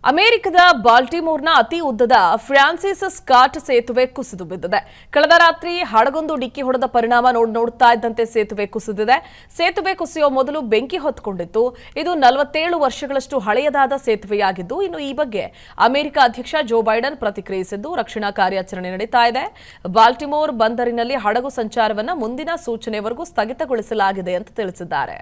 ಅಮೆರಿಕದ ಬಾಲ್ಟಿಮೋರ್ನ ಅತಿ ಉದ್ದದ ಫ್ರಾನ್ಸಿಸ್ ಸ್ಕಾಟ್ ಸೇತುವೆ ಕುಸಿದು ಬಿದ್ದಿದೆ. ಕಳೆದ ರಾತ್ರಿ ಹಡಗೊಂದು ಡಿಕ್ಕಿ ಹೊಡೆದ ಪರಿಣಾಮ ನೋಡ್ತಾ ಇದ್ದಂತೆ ಸೇತುವೆ ಕುಸಿದಿದೆ. ಸೇತುವೆ ಕುಸಿಯುವ ಮೊದಲು ಬೆಂಕಿ ಹೊತ್ತುಕೊಂಡಿತ್ತು. ಇದು 47 ವರ್ಷಗಳಷ್ಟು ಹಳೆಯದಾದ ಸೇತುವೆಯಾಗಿದ್ದು, ಇನ್ನು ಈ ಬಗ್ಗೆ ಅಮೆರಿಕ ಅಧ್ಯಕ್ಷ ಜೋ ಬೈಡನ್ ಪ್ರತಿಕ್ರಿಯಿಸಿದ್ದು, ರಕ್ಷಣಾ ಕಾರ್ಯಾಚರಣೆ ನಡೀತಾ ಇದೆ. ಬಾಲ್ಟಿಮೋರ್ ಬಂದರಿನಲ್ಲಿ ಹಡಗು ಸಂಚಾರವನ್ನು ಮುಂದಿನ ಸೂಚನೆವರೆಗೂ ಸ್ಥಗಿತಗೊಳಿಸಲಾಗಿದೆ ಅಂತ ತಿಳಿಸಿದ್ದಾರೆ.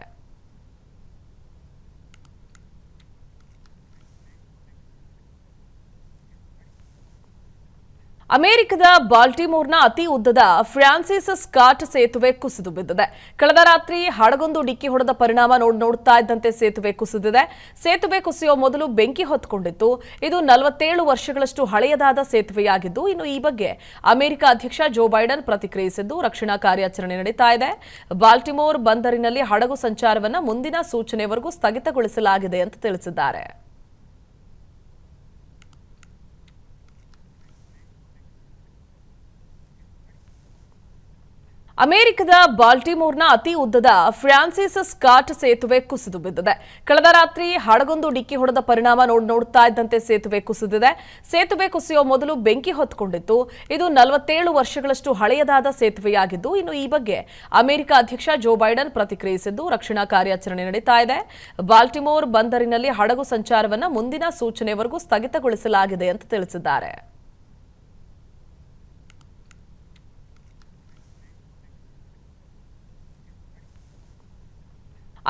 ಅಮೆರಿಕದ ಬಾಲ್ಟಿಮೋರ್ನ ಅತಿ ಉದ್ದದ ಫ್ರಾನ್ಸಿಸ್ ಸ್ಕಾಟ್ ಸೇತುವೆ ಕುಸಿದು ಬಿದ್ದಿದೆ. ಕಳೆದ ರಾತ್ರಿ ಹಡಗೊಂದು ಡಿಕ್ಕಿ ಹೊಡೆದ ಪರಿಣಾಮ ನೋಡ್ತಾ ಇದ್ದಂತೆ ಸೇತುವೆ ಕುಸಿದಿದೆ. ಸೇತುವೆ ಕುಸಿಯುವ ಮೊದಲು ಬೆಂಕಿ ಹೊತ್ತುಕೊಂಡಿತ್ತು. ಇದು 47 ವರ್ಷಗಳಷ್ಟು ಹಳೆಯದಾದ ಸೇತುವೆಯಾಗಿದ್ದು, ಇನ್ನು ಈ ಬಗ್ಗೆ ಅಮೆರಿಕ ಅಧ್ಯಕ್ಷ ಜೋ ಬೈಡನ್ ಪ್ರತಿಕ್ರಿಯಿಸಿದ್ದು, ರಕ್ಷಣಾ ಕಾರ್ಯಾಚರಣೆ ನಡೀತಾ ಇದೆ. ಬಾಲ್ಟಿಮೋರ್ ಬಂದರಿನಲ್ಲಿ ಹಡಗು ಸಂಚಾರವನ್ನು ಮುಂದಿನ ಸೂಚನೆವರೆಗೂ ಸ್ಥಗಿತಗೊಳಿಸಲಾಗಿದೆ ಅಂತ ತಿಳಿಸಿದ್ದಾರೆ. ಅಮೆರಿಕದ ಬಾಲ್ಟಿಮೋರ್ನ ಅತಿ ಉದ್ದದ ಫ್ರಾನ್ಸಿಸ್ ಸ್ಕಾಟ್ ಸೇತುವೆ ಕುಸಿದು ಬಿದ್ದಿದೆ. ಕಳೆದ ರಾತ್ರಿ ಹಡಗೊಂದು ಡಿಕ್ಕಿ ಹೊಡೆದ ಪರಿಣಾಮ ನೋಡ್ತಾ ಇದ್ದಂತೆ ಸೇತುವೆ ಕುಸಿದಿದೆ. ಸೇತುವೆ ಕುಸಿಯುವ ಮೊದಲು ಬೆಂಕಿ ಹೊತ್ತುಕೊಂಡಿತ್ತು. ಇದು 47 ವರ್ಷಗಳಷ್ಟು ಹಳೆಯದಾದ ಸೇತುವೆಯಾಗಿದ್ದು, ಇನ್ನು ಈ ಬಗ್ಗೆ ಅಮೆರಿಕ ಅಧ್ಯಕ್ಷ ಜೋ ಬೈಡನ್ ಪ್ರತಿಕ್ರಿಯಿಸಿದ್ದು, ರಕ್ಷಣಾ ಕಾರ್ಯಾಚರಣೆ ನಡೀತಾ ಇದೆ. ಬಾಲ್ಟಿಮೋರ್ ಬಂದರಿನಲ್ಲಿ ಹಡಗು ಸಂಚಾರವನ್ನು ಮುಂದಿನ ಸೂಚನೆವರೆಗೂ ಸ್ಥಗಿತಗೊಳಿಸಲಾಗಿದೆ ಅಂತ ತಿಳಿಸಿದ್ದಾರೆ.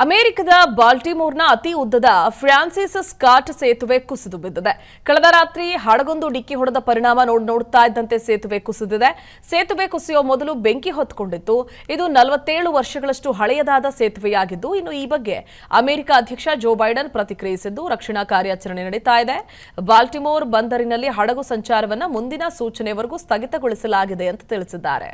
ಅಮೆರಿಕದ ಬಾಲ್ಟಿಮೋರ್ನ ಅತಿ ಉದ್ದದ ಫ್ರಾನ್ಸಿಸ್ ಸ್ಕಾಟ್ ಸೇತುವೆ ಕುಸಿದು ಬಿದ್ದಿದೆ. ಕಳೆದ ರಾತ್ರಿ ಹಡಗೊಂದು ಡಿಕ್ಕಿ ಹೊಡೆದ ಪರಿಣಾಮ ನೋಡ್ತಾ ಇದ್ದಂತೆ ಸೇತುವೆ ಕುಸಿದಿದೆ. ಸೇತುವೆ ಕುಸಿಯುವ ಮೊದಲು ಬೆಂಕಿ ಹೊತ್ತುಕೊಂಡಿತ್ತು. ಇದು 47 ವರ್ಷಗಳಷ್ಟು ಹಳೆಯದಾದ ಸೇತುವೆಯಾಗಿದ್ದು, ಇನ್ನು ಈ ಬಗ್ಗೆ ಅಮೆರಿಕ ಅಧ್ಯಕ್ಷ ಜೋ ಬೈಡನ್ ಪ್ರತಿಕ್ರಿಯಿಸಿದ್ದು, ರಕ್ಷಣಾ ಕಾರ್ಯಾಚರಣೆ ನಡೀತಾ ಇದೆ. ಬಾಲ್ಟಿಮೋರ್ ಬಂದರಿನಲ್ಲಿ ಹಡಗು ಸಂಚಾರವನ್ನು ಮುಂದಿನ ಸೂಚನೆವರೆಗೂ ಸ್ಥಗಿತಗೊಳಿಸಲಾಗಿದೆ ಅಂತ ತಿಳಿಸಿದ್ದಾರೆ.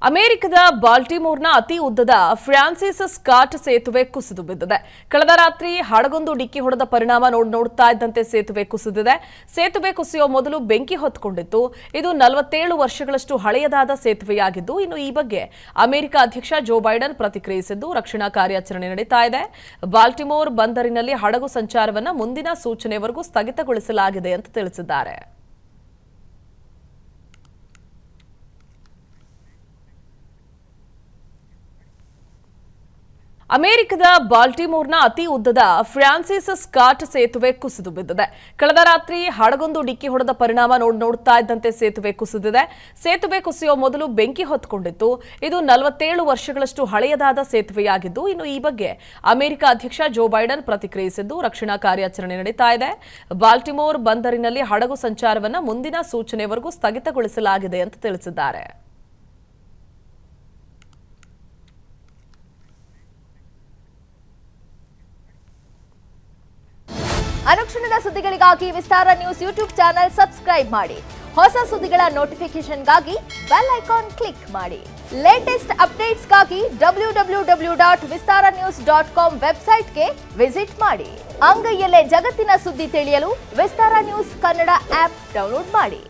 ಅಮೆರಿಕದ ಬಾಲ್ಟಿಮೋರ್ನ ಅತಿ ಉದ್ದದ ಫ್ರಾನ್ಸಿಸ್ ಸ್ಕಾಟ್ ಸೇತುವೆ ಕುಸಿದು ಬಿದ್ದಿದೆ. ಕಳೆದ ರಾತ್ರಿ ಹಡಗೊಂದು ಡಿಕ್ಕಿ ಹೊಡೆದ ಪರಿಣಾಮ ನೋಡ್ತಾ ಇದ್ದಂತೆ ಸೇತುವೆ ಕುಸಿದಿದೆ. ಸೇತುವೆ ಕುಸಿಯುವ ಮೊದಲು ಬೆಂಕಿ ಹೊತ್ತುಕೊಂಡಿತ್ತು. ಇದು 47 ವರ್ಷಗಳಷ್ಟು ಹಳೆಯದಾದ ಸೇತುವೆಯಾಗಿದ್ದು, ಇನ್ನು ಈ ಬಗ್ಗೆ ಅಮೆರಿಕ ಅಧ್ಯಕ್ಷ ಜೋ ಬೈಡನ್ ಪ್ರತಿಕ್ರಿಯಿಸಿದ್ದು, ರಕ್ಷಣಾ ಕಾರ್ಯಾಚರಣೆ ನಡೀತಾ ಇದೆ. ಬಾಲ್ಟಿಮೋರ್ ಬಂದರಿನಲ್ಲಿ ಹಡಗು ಸಂಚಾರವನ್ನು ಮುಂದಿನ ಸೂಚನೆವರೆಗೂ ಸ್ಥಗಿತಗೊಳಿಸಲಾಗಿದೆ ಅಂತ ತಿಳಿಸಿದ್ದಾರೆ. ಅಮೆರಿಕದ ಬಾಲ್ಟಿಮೋರ್ನ ಅತಿ ಉದ್ದದ ಫ್ರಾನ್ಸಿಸ್ ಸ್ಕಾಟ್ ಸೇತುವೆ ಕುಸಿದು ಬಿದ್ದಿದೆ. ಕಳೆದ ರಾತ್ರಿ ಹಡಗೊಂದು ಡಿಕ್ಕಿ ಹೊಡೆದ ಪರಿಣಾಮ ನೋಡ್ತಾ ಇದ್ದಂತೆ ಸೇತುವೆ ಕುಸಿದಿದೆ. ಸೇತುವೆ ಕುಸಿಯುವ ಮೊದಲು ಬೆಂಕಿ ಹೊತ್ತುಕೊಂಡಿತ್ತು. ಇದು 47 ವರ್ಷಗಳಷ್ಟು ಹಳೆಯದಾದ ಸೇತುವೆಯಾಗಿದ್ದು, ಇನ್ನು ಈ ಬಗ್ಗೆ ಅಮೆರಿಕ ಅಧ್ಯಕ್ಷ ಜೋ ಬೈಡನ್ ಪ್ರತಿಕ್ರಿಯಿಸಿದ್ದು, ರಕ್ಷಣಾ ಕಾರ್ಯಾಚರಣೆ ನಡೀತಾ ಇದೆ. ಬಾಲ್ಟಿಮೋರ್ ಬಂದರಿನಲ್ಲಿ ಹಡಗು ಸಂಚಾರವನ್ನು ಮುಂದಿನ ಸೂಚನೆವರೆಗೂ ಸ್ಥಗಿತಗೊಳಿಸಲಾಗಿದೆ ಅಂತ ತಿಳಿಸಿದ್ದಾರೆ. ಅನುಕ್ಷಣದ ಸುದ್ದಿಗಳಿಗಾಗಿ ವಿಸ್ತಾರ ನ್ಯೂಸ್ ಯೂಟ್ಯೂಬ್ ಚಾನೆಲ್ ಸಬ್ಸ್ಕ್ರೈಬ್ ಮಾಡಿ. ಹೊಸ ಸುದ್ದಿಗಳ ನೋಟಿಫಿಕೇಶನ್ಗಾಗಿ ಬೆಲ್ ಐಕಾನ್ ಕ್ಲಿಕ್ ಮಾಡಿ. ಲೇಟೆಸ್ಟ್ ಅಪ್ಡೇಟ್ಸ್ಗಾಗಿ www.vistaranews.com ವೆಬ್ಸೈಟ್ಗೆ ವಿಸಿಟ್ ಮಾಡಿ. ಅಂಗೈಯಲ್ಲೇ ಜಗತ್ತಿನ ಸುದ್ದಿ ತಿಳಿಯಲು ವಿಸ್ತಾರ ನ್ಯೂಸ್ ಕನ್ನಡ ಆಪ್ ಡೌನ್ಲೋಡ್ ಮಾಡಿ.